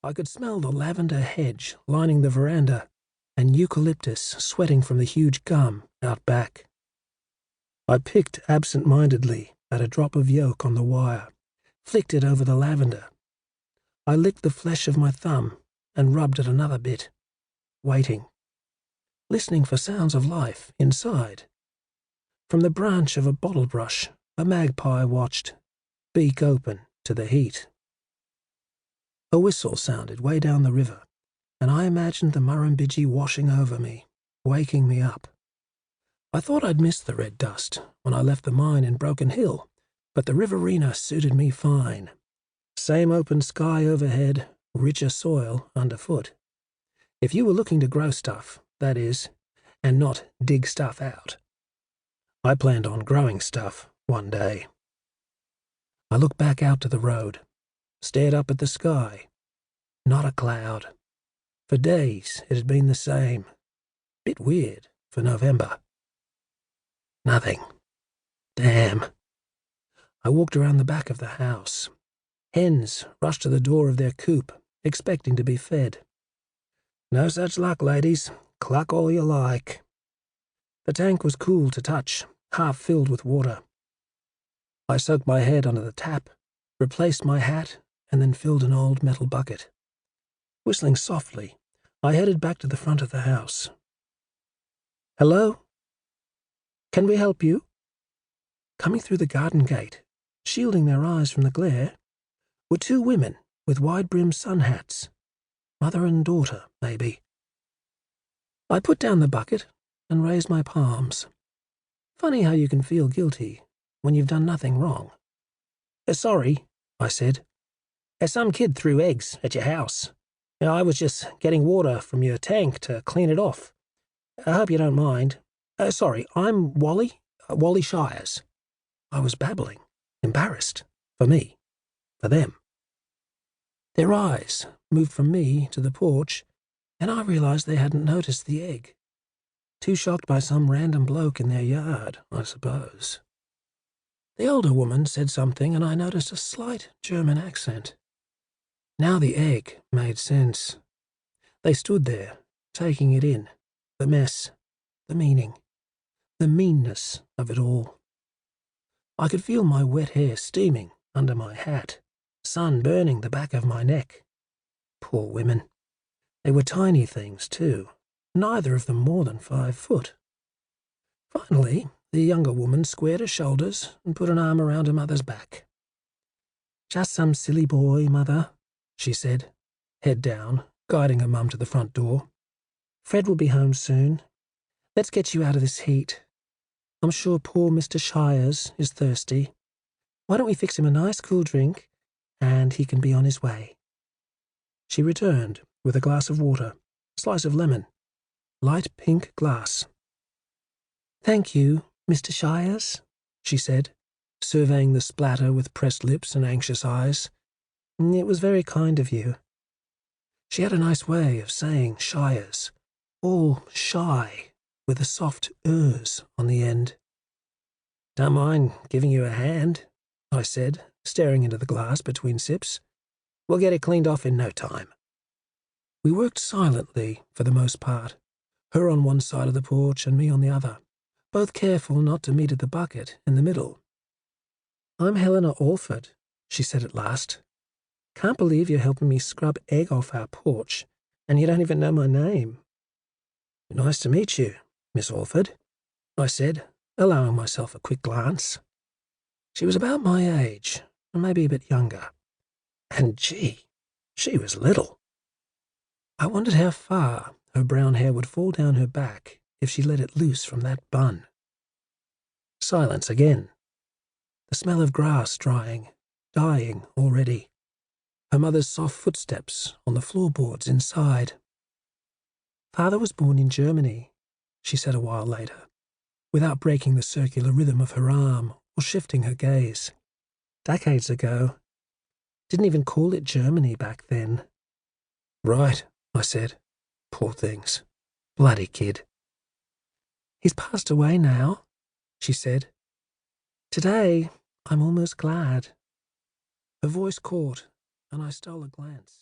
I could smell the lavender hedge lining the veranda and eucalyptus sweating from the huge gum out back. I picked absent-mindedly at a drop of yolk on the wire, flicked it over the lavender. I licked the flesh of my thumb and rubbed at another bit, waiting, listening for sounds of life inside. From the branch of a bottle brush, a magpie watched, beak open to the heat. A whistle sounded way down the river, and I imagined the Murrumbidgee washing over me, waking me up. I thought I'd missed the red dust when I left the mine in Broken Hill, but the riverina suited me fine. Same open sky overhead, richer soil underfoot. If you were looking to grow stuff, that is, and not dig stuff out. I planned on growing stuff one day. I looked back out to the road, stared up at the sky. Not a cloud. For days it had been the same. Bit weird for November. Nothing. Damn. I walked around the back of the house. Hens rushed to the door of their coop, expecting to be fed. No such luck, ladies. Cluck all you like. The tank was cool to touch, half filled with water. I soaked my head under the tap, replaced my hat, and then filled an old metal bucket. Whistling softly, I headed back to the front of the house. Hello? Can we help you? Coming through the garden gate, shielding their eyes from the glare, were two women with wide-brimmed sun hats. Mother and daughter, maybe. I put down the bucket and raised my palms. Funny how you can feel guilty when you've done nothing wrong. Sorry, I said. Some kid threw eggs at your house. I was just getting water from your tank to clean it off. I hope you don't mind. Sorry, I'm Wally Shiers. I was babbling, embarrassed, for me, for them. Their eyes moved from me to the porch, and I realized they hadn't noticed the egg. Too shocked by some random bloke in their yard, I suppose. The older woman said something, and I noticed a slight German accent. Now the egg made sense. They stood there, taking it in, the mess, the meaning, the meanness of it all. I could feel my wet hair steaming under my hat, sun burning the back of my neck. Poor women. They were tiny things, too, neither of them more than 5 foot. Finally, the younger woman squared her shoulders and put an arm around her mother's back. Just some silly boy, Mother, she said, head down, guiding her mum to the front door. Fred will be home soon. Let's get you out of this heat. I'm sure poor Mr. Shiers is thirsty. Why don't we fix him a nice cool drink, and he can be on his way. She returned with a glass of water, a slice of lemon, light pink glass. Thank you, Mr. Shiers, she said, surveying the splatter with pressed lips and anxious eyes. It was very kind of you. She had a nice way of saying Shiers, all shy, with a soft ers on the end. Don't mind giving you a hand, I said, staring into the glass between sips. We'll get it cleaned off in no time. We worked silently for the most part, her on one side of the porch and me on the other, both careful not to meet at the bucket in the middle. I'm Helena Alford, she said at last. Can't believe you're helping me scrub egg off our porch, and you don't even know my name. Nice to meet you, Miss Alford, I said, allowing myself a quick glance. She was about my age, and maybe a bit younger. And gee, she was little. I wondered how far her brown hair would fall down her back if she let it loose from that bun. Silence again. The smell of grass drying, dying already. Her mother's soft footsteps on the floorboards inside. Father was born in Germany, she said a while later, without breaking the circular rhythm of her arm or shifting her gaze. Decades ago. Didn't even call it Germany back then. Right, I said. Poor things. Bloody kid. He's passed away now, she said. Today, I'm almost glad. Her voice caught, and I stole a glance.